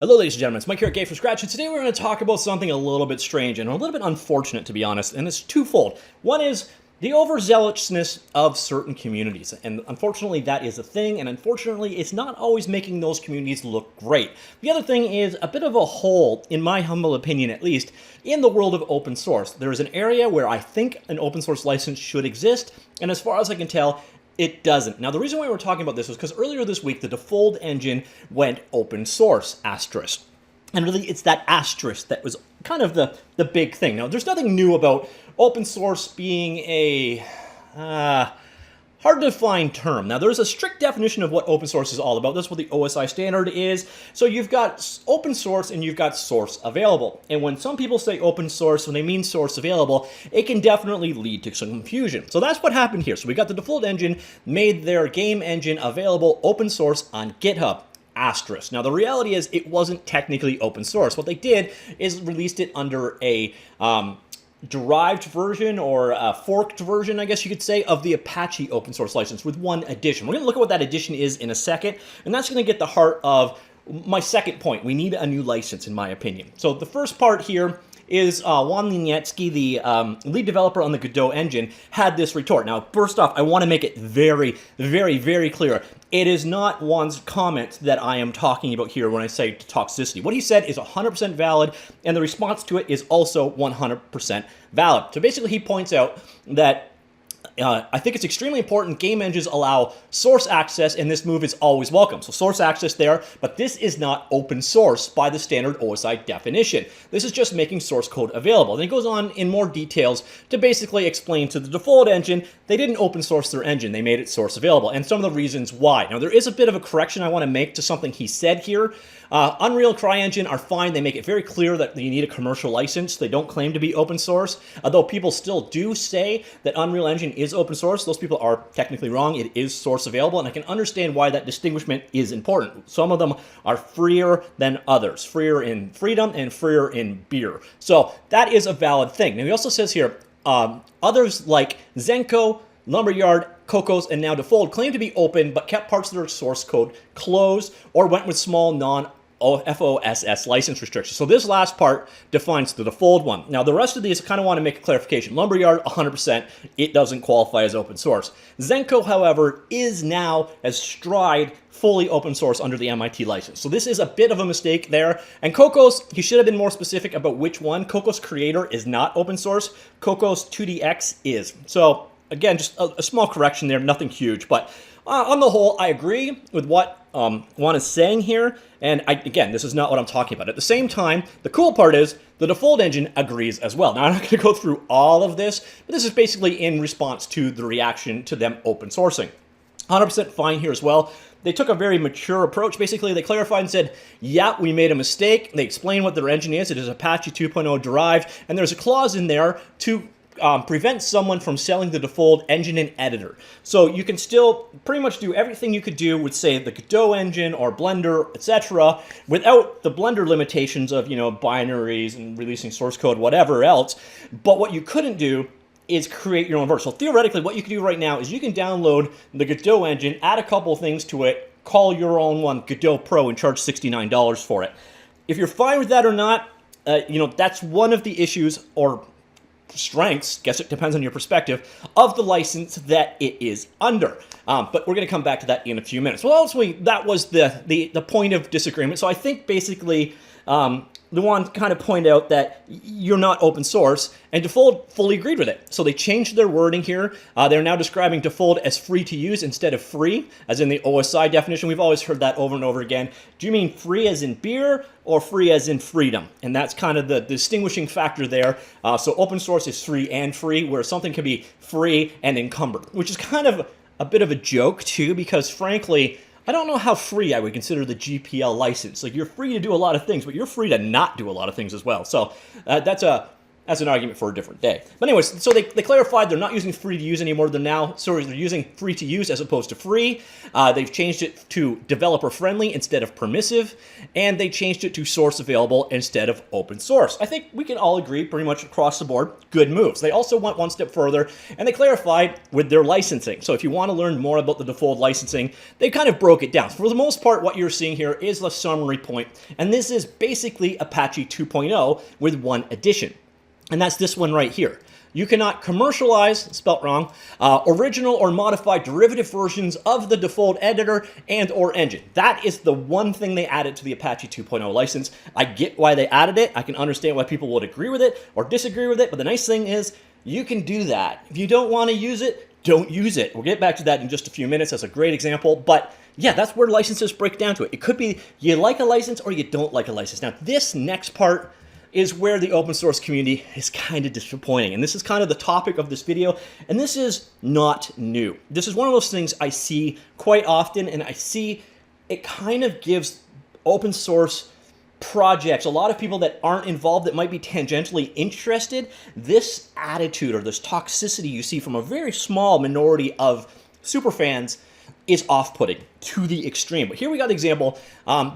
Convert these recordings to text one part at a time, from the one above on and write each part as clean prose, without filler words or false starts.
Hello ladies and gentlemen, it's Mike here at Game from Scratch, and today we're going to talk about something a little bit strange and a little bit unfortunate, to be honest, and it's twofold. One is the overzealousness of certain communities, and unfortunately that is a thing, and unfortunately it's not always making those communities look great. The other thing is a bit of a hole, in my humble opinion at least, in the world of open source. There is an area where I think an open source license should exist, and as far as I can tell, it doesn't. Now, the reason why we're talking about this was because earlier this week, the Defold engine went open source, asterisk. And really, it's that asterisk that was kind of the big thing. Now, there's nothing new about open source being a hard to define term. Now, there's a strict definition of what open source is all about. That's what the OSI standard is. So you've got open source and you've got source available. And when some people say open source, when they mean source available, it can definitely lead to some confusion. So that's what happened here. So we got the Defold engine, made their game engine available open source on GitHub. Asterisk. Now, the reality is it wasn't technically open source. What they did is released it under a derived version, or a forked version, I guess you could say, of the Apache open source license with one addition. We're going to look at what that addition is in a second, and that's going to get the heart of my second point. We need a new license, in my opinion. So the first part here is Juan Linietsky, the lead developer on the Godot engine, had this retort. Now, first off, I want to make it very, very, very clear. It is not Juan's comment that I am talking about here when I say toxicity. What he said is 100% valid, and the response to it is also 100% valid. So basically, he points out that I think it's extremely important game engines allow source access, and this move is always welcome. So source access there, but this is not open source by the standard OSI definition. This is just making source code available. And he goes on in more details to basically explain to the Defold engine, they didn't open source their engine, they made it source available, and some of the reasons why. Now, there is a bit of a correction I want to make to something he said here. Unreal CryEngine are fine. They make it very clear that you need a commercial license. They don't claim to be open source, although people still do say that Unreal Engine is open source. Those people are technically wrong. It is source available, and I can understand why that distinguishment is important. Some of them are freer than others, freer in freedom and freer in beer. So that is a valid thing. Now, he also says here, others like Zenko, Lumberyard, Cocos, and now Defold claim to be open, but kept parts of their source code closed or went with small non-FOSS license restrictions. So this last part defines the Defold one. Now, the rest of these, I kind of want to make a clarification. Lumberyard, 100%, it doesn't qualify as open source. Zenko, however, is now, as Stride, fully open source under the MIT license. So this is a bit of a mistake there. And Cocos, he should have been more specific about which one. Cocos Creator is not open source. Cocos 2DX is. So again, just a small correction there, nothing huge. But on the whole, I agree with what Juan is saying here. And again, this is not what I'm talking about. At the same time, the cool part is the Defold engine agrees as well. Now, I'm not going to go through all of this, but this is basically in response to the reaction to them open sourcing. 100% fine here as well. They took a very mature approach. Basically, they clarified and said, yeah, we made a mistake. They explained what their engine is. It is Apache 2.0 derived. And there's a clause in there to prevent someone from selling the Defold engine and editor. So you can still pretty much do everything you could do with, say, the Godot engine or Blender, etc., without the Blender limitations of, binaries and releasing source code, whatever else. But what you couldn't do is create your own version. So theoretically, what you can do right now is you can download the Godot engine, add a couple things to it, call your own one Godot Pro, and charge $69 for it. If you're fine with that or not, that's one of the issues or strengths, guess it depends on your perspective, of the license that it is under. But we're going to come back to that in a few minutes. Well, ultimately, that was the point of disagreement. So I think basically the one kind of point out that you're not open source, and Defold fully agreed with it. So they changed their wording here. They're now describing Defold as free to use instead of free, as in the OSI definition. We've always heard that over and over again. Do you mean free as in beer or free as in freedom? And that's kind of the distinguishing factor there. So open source is free and free, where something can be free and encumbered, which is kind of a bit of a joke too, because frankly, I don't know how free I would consider the GPL license. Like, you're free to do a lot of things, but you're free to not do a lot of things as well. So that's a That's an argument for a different day. But anyways, so they clarified they're not using free to use anymore. They're using free to use as opposed to free. They've changed it to developer friendly instead of permissive, and they changed it to source available instead of open source. I think we can all agree pretty much across the board, good moves. They also went one step further, and they clarified with their licensing. So if you want to learn more about the Defold licensing, they kind of broke it down. For the most part, what you're seeing here is the summary point, and this is basically Apache 2.0 with one addition. And that's this one right here. You cannot commercialize, spelt wrong, original or modified derivative versions of the Defold editor and or engine. That is the one thing they added to the Apache 2.0 license. I get why they added it. I can understand why people would agree with it or disagree with it. But the nice thing is you can do that. If you don't want to use it, don't use it. We'll get back to that in just a few minutes. That's a great example. But yeah, that's where licenses break down to it. It could be you like a license or you don't like a license. Now, this next part is where the open source community is kind of disappointing. And this is kind of the topic of this video, and this is not new. This is one of those things I see quite often, and I see it kind of gives open source projects, a lot of people that aren't involved that might be tangentially interested, this attitude or this toxicity you see from a very small minority of superfans is off-putting to the extreme. But here we got the example.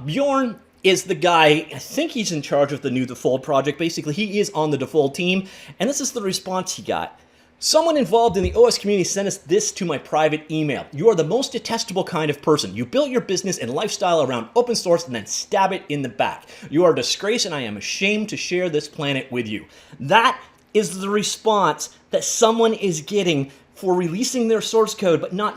Bjorn is the guy, I think he's in charge of the new Defold project. Basically, he is on the Defold team, and this is the response he got. Someone involved in the OS community sent us this to my private email. You are the most detestable kind of person. You built your business and lifestyle around open source and then stab it in the back. You are a disgrace, and I am ashamed to share this planet with you. That is the response that someone is getting for releasing their source code, but not,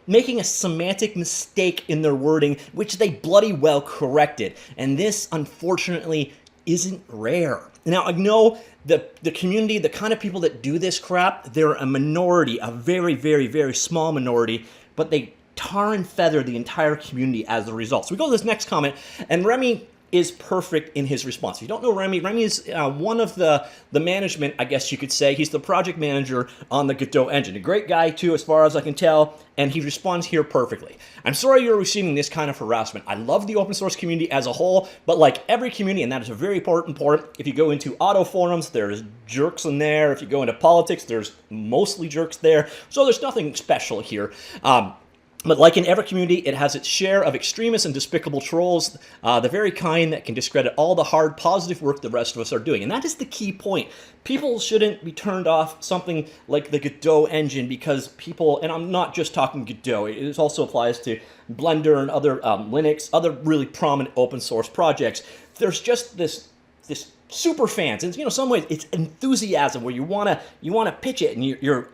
making a semantic mistake in their wording, which they bloody well corrected. And this, unfortunately, isn't rare. Now, I know the community, the kind of people that do this crap, they're a minority, a very, very, very small minority, but they tar and feather the entire community as a result. So we go to this next comment, and Remy is perfect in his response. If you don't know Remy is one of the management, I guess you could say. He's the project manager on the Godot engine. A great guy, too, as far as I can tell, and he responds here perfectly. I'm sorry you're receiving this kind of harassment. I love the open source community as a whole, but like every community, and that is a very important part, if you go into auto forums, there's jerks in there. If you go into politics, there's mostly jerks there. So there's nothing special here. But like in every community, it has its share of extremists and despicable trolls, the very kind that can discredit all the hard, positive work the rest of us are doing. And that is the key point. People shouldn't be turned off something like the Godot engine because people, and I'm not just talking Godot, it also applies to Blender and other Linux, other really prominent open source projects. There's just this super fans, and some ways it's enthusiasm where you wanna pitch it, and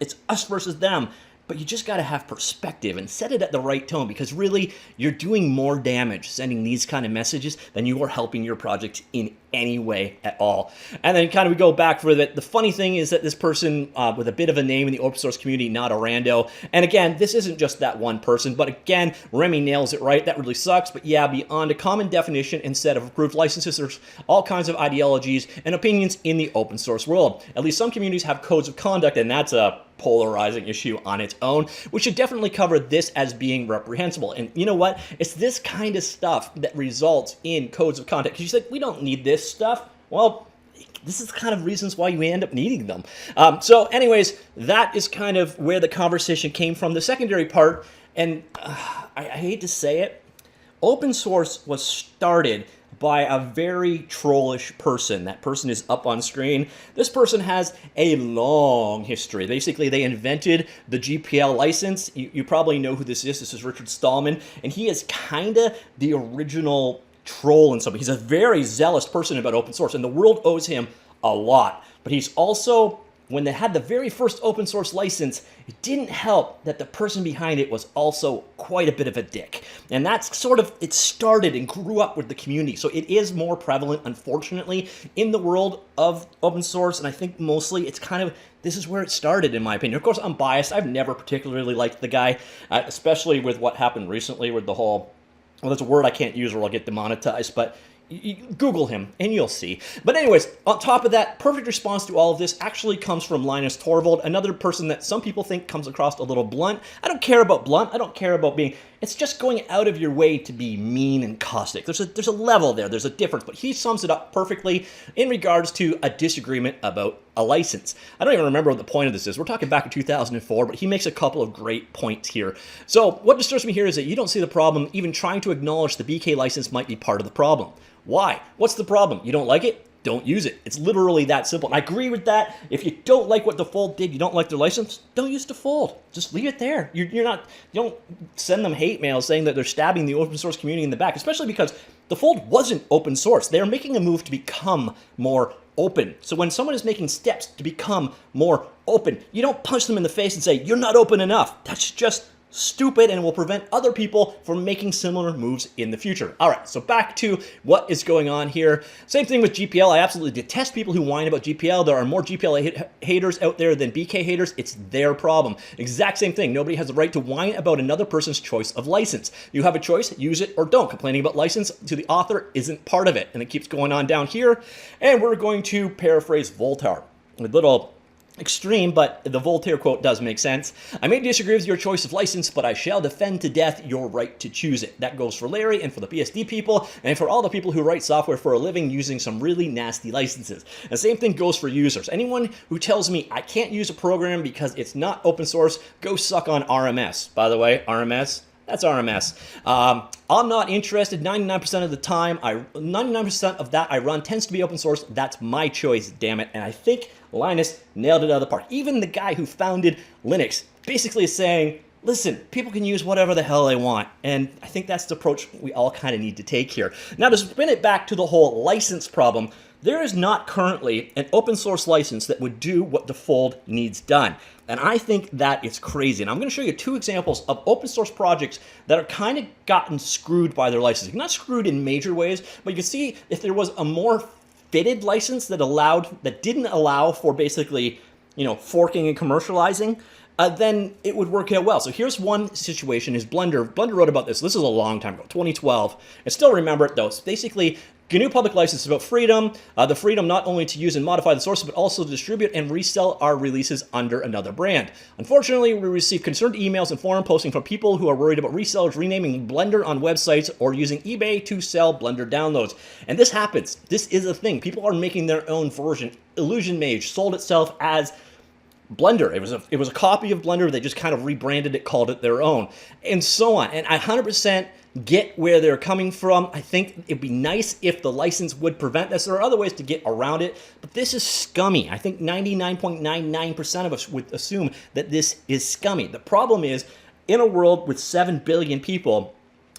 it's us versus them. But you just got to have perspective and set it at the right tone, because really you're doing more damage sending these kind of messages than you are helping your project in any way at all. And then kind of we go back for that. The funny thing is that this person with a bit of a name in the open source community, not a rando. And again, this isn't just that one person, but again, Remy nails it right. That really sucks. But yeah, beyond a common definition instead of approved licenses, there's all kinds of ideologies and opinions in the open source world. At least some communities have codes of conduct, and that's a polarizing issue on its own. We should definitely cover this as being reprehensible. And you know what? It's this kind of stuff that results in codes of conduct. Because you said, we don't need this stuff. Well, this is the kind of reasons why you end up needing them. So anyways, that is kind of where the conversation came from. The secondary part, and I hate to say it, open source was started by a very trollish person. That person is up on screen. This person has a long history. Basically, they invented the GPL license. You probably know who this is. This is Richard Stallman, and he is kind of the original troll in something. He's a very zealous person about open source, and the world owes him a lot. But he's also, when they had the very first open source license, it didn't help that the person behind it was also quite a bit of a dick. And that's sort of, it started and grew up with the community. So it is more prevalent, unfortunately, in the world of open source. And I think mostly it's kind of, this is where it started, in my opinion. Of course, I'm biased. I've never particularly liked the guy, especially with what happened recently with the whole, well, that's a word I can't use or I'll get demonetized, but Google him and you'll see. But anyways, on top of that, perfect response to all of this actually comes from Linus Torvalds, another person that some people think comes across a little blunt. I don't care about blunt. I don't care about being... It's just going out of your way to be mean and caustic. There's a level there. There's a difference. But he sums it up perfectly in regards to a disagreement about a license. I don't even remember what the point of this is. We're talking back in 2004, but he makes a couple of great points here. So what disturbs me here is that you don't see the problem even trying to acknowledge the BK license might be part of the problem. Why? What's the problem? You don't like it? Don't use it. It's literally that simple. And I agree with that. If you don't like what Defold did, you don't like their license, don't use Defold. Just leave it there. You don't send them hate mail saying that they're stabbing the open source community in the back, especially because Defold wasn't open source. They're making a move to become more open. So when someone is making steps to become more open, you don't punch them in the face and say, you're not open enough. That's just stupid and will prevent other people from making similar moves in the future. All right, so back to what is going on here. Same thing with GPL. I absolutely detest people who whine about GPL. There are more GPL haters out there than BK haters. It's their problem. Exact same thing. Nobody has the right to whine about another person's choice of license. You have a choice, use it or don't. Complaining about license to the author isn't part of it. And it keeps going on down here. And we're going to paraphrase Voltaire. A little extreme, but the Voltaire quote does make sense. I may disagree with your choice of license, but I shall defend to death your right to choose it. That goes for Larry and for the BSD people and for all the people who write software for a living using some really nasty licenses. And the same thing goes for users. Anyone who tells me I can't use a program because it's not open source, go suck on RMS. By the way, RMS, that's RMS. I'm not interested 99% of the time. 99% of that I run tends to be open source. That's my choice, damn it. And I think Linus nailed it out of the park. Even the guy who founded Linux basically is saying, listen, people can use whatever the hell they want. And I think that's the approach we all kind of need to take here. Now, to spin it back to the whole license problem, there is not currently an open source license that would do what Defold needs done. And I think that is crazy. And I'm going to show you two examples of open source projects that are kind of gotten screwed by their licensing. Not screwed in major ways, but you can see if there was a more fitted license that didn't allow for basically, forking and commercializing, then it would work out well. So here's one situation is Blender. Blender wrote about this. This is a long time ago, 2012. I still remember it though. It's basically GNU public license is about freedom, the freedom not only to use and modify the sources, but also to distribute and resell our releases under another brand. Unfortunately, we receive concerned emails and forum posting from people who are worried about resellers renaming Blender on websites or using eBay to sell Blender downloads. And this happens. This is a thing. People are making their own version. Illusion Mage sold itself as Blender. It was a copy of Blender. They just kind of rebranded it, called it their own, and so on. And I 100% get where they're coming from. I think it'd be nice if the license would prevent this. There are other ways to get around it, but this is scummy. I think 99.99% of us would assume that this is scummy. The problem is, in a world with 7 billion people,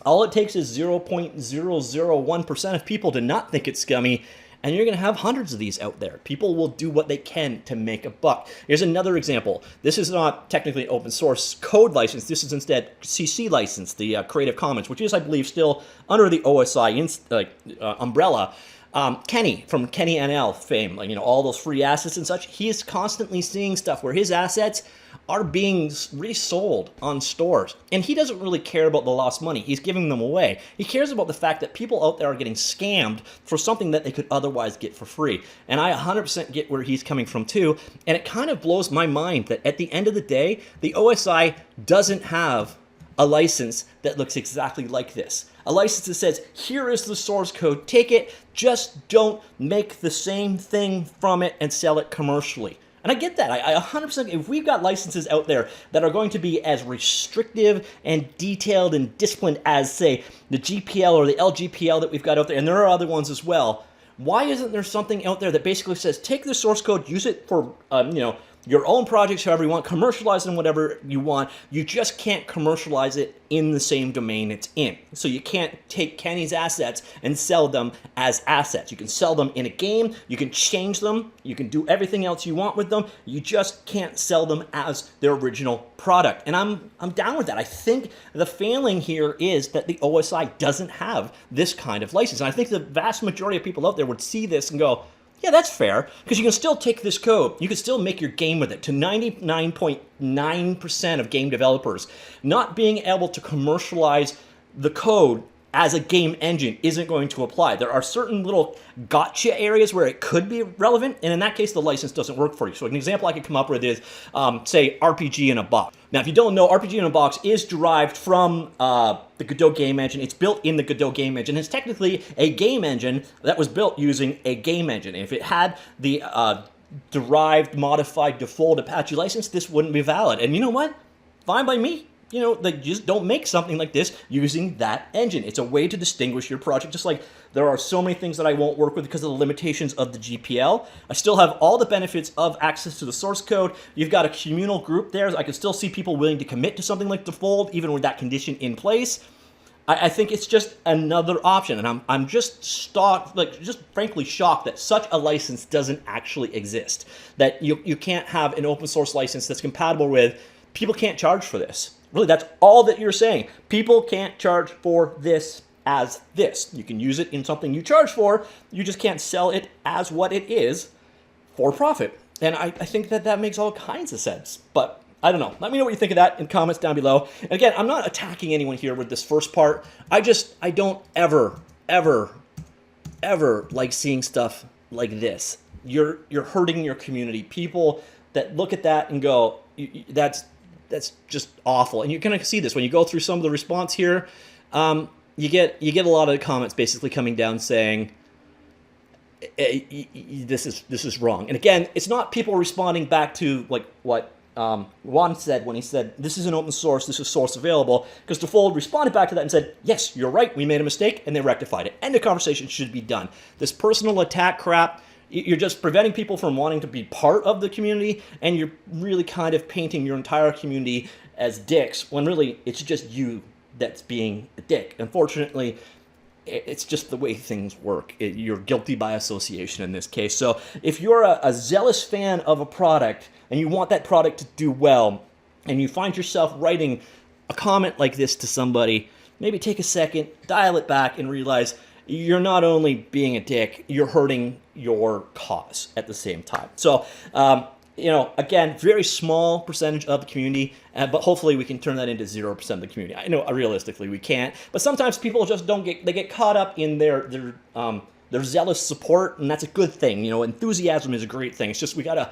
all it takes is 0.001% of people to not think it's scummy, and you're going to have hundreds of these out there. People will do what they can to make a buck. Here's another example. This is not technically an open source code license. This is instead CC license, the Creative Commons, which is, I believe, still under the OSI umbrella. Kenny from Kenny NL fame, all those free assets and such, he is constantly seeing stuff where his assets are being resold on stores. And he doesn't really care about the lost money. He's giving them away. He cares about the fact that people out there are getting scammed for something that they could otherwise get for free. And I 100% get where he's coming from too. And it kind of blows my mind that at the end of the day, the OSI doesn't have a license that looks exactly like this. A license that says, here is the source code, take it, just don't make the same thing from it and sell it commercially. And I get that. I 100%, if we've got licenses out there that are going to be as restrictive and detailed and disciplined as, say, the GPL or the LGPL that we've got out there, and there are other ones as well, why isn't there something out there that basically says, take the source code, use it for, your own projects however you want, commercialize them whatever you want. You just can't commercialize it in the same domain it's in. So you can't take Kenny's assets and sell them as assets. You can sell them in a game, you can change them, you can do everything else you want with them. You just can't sell them as their original product. And I'm down with that. I think the failing here is that the OSI doesn't have this kind of license. And I think the vast majority of people out there would see this and go, yeah, that's fair, because you can still take this code. You can still make your game with it. To 99.9% of game developers, not being able to commercialize the code as a game engine isn't going to apply. There are certain little gotcha areas where it could be relevant, and in that case, the license doesn't work for you. So an example I could come up with is, say, RPG in a box. Now, if you don't know, RPG in a box is derived from the Godot game engine. It's built in the Godot game engine. It's technically a game engine that was built using a game engine. And if it had the derived, modified, Defold Apache license, this wouldn't be valid. And you know what? Fine by me. You know, like, just don't make something like this using that engine. It's a way to distinguish your project, just like there are so many things that I won't work with because of the limitations of the GPL. I still have all the benefits of access to the source code. You've got a communal group there. So I can still see people willing to commit to something like Defold, even with that condition in place. I think it's just another option, and I'm just frankly shocked that such a license doesn't actually exist. That you can't have an open source license that's compatible with. People can't charge for this. Really, that's all that you're saying. People can't charge for this as this. You can use it in something you charge for. You just can't sell it as what it is for profit. And I think that makes all kinds of sense. But I don't know. Let me know what you think of that in comments down below. And again, I'm not attacking anyone here with this first part. I don't ever like seeing stuff like this. You're hurting your community. People that look at that and go, that's just awful. And you're going to see this when you go through some of the response here. You get a lot of comments basically coming down saying this is wrong. And again, it's not people responding back to like what Juan said when he said this is an open source, this is source available, because Defold responded back to that and said, yes, you're right, we made a mistake, and they rectified it. End of conversation, should be done. This personal attack crap, you're just preventing people from wanting to be part of the community, and you're really kind of painting your entire community as dicks, when really it's just you that's being a dick. Unfortunately, it's just the way things work. You're guilty by association in this case. So if you're a zealous fan of a product, and you want that product to do well, and you find yourself writing a comment like this to somebody, maybe take a second, dial it back, and realize you're not only being a dick, you're hurting your cause at the same time. So, again, very small percentage of the community, but hopefully we can turn that into 0% of the community. I know realistically we can't, but sometimes people just they get caught up in their zealous support, and that's a good thing. You know, enthusiasm is a great thing. It's just we gotta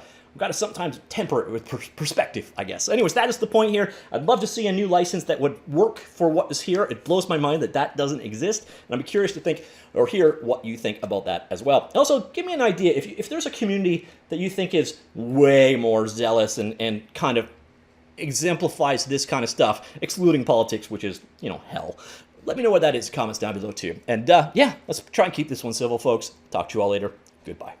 sometimes temper it with perspective, I guess. Anyways, that is the point here. I'd love to see a new license that would work for what is here. It blows my mind that doesn't exist, and I'm curious to think or hear what you think about that as well. Also, give me an idea if there's a community that you think is way more zealous and kind of exemplifies this kind of stuff, excluding politics, which is, hell. Let me know what that is in comments down below too. And yeah, let's try and keep this one civil, folks. Talk to you all later. Goodbye.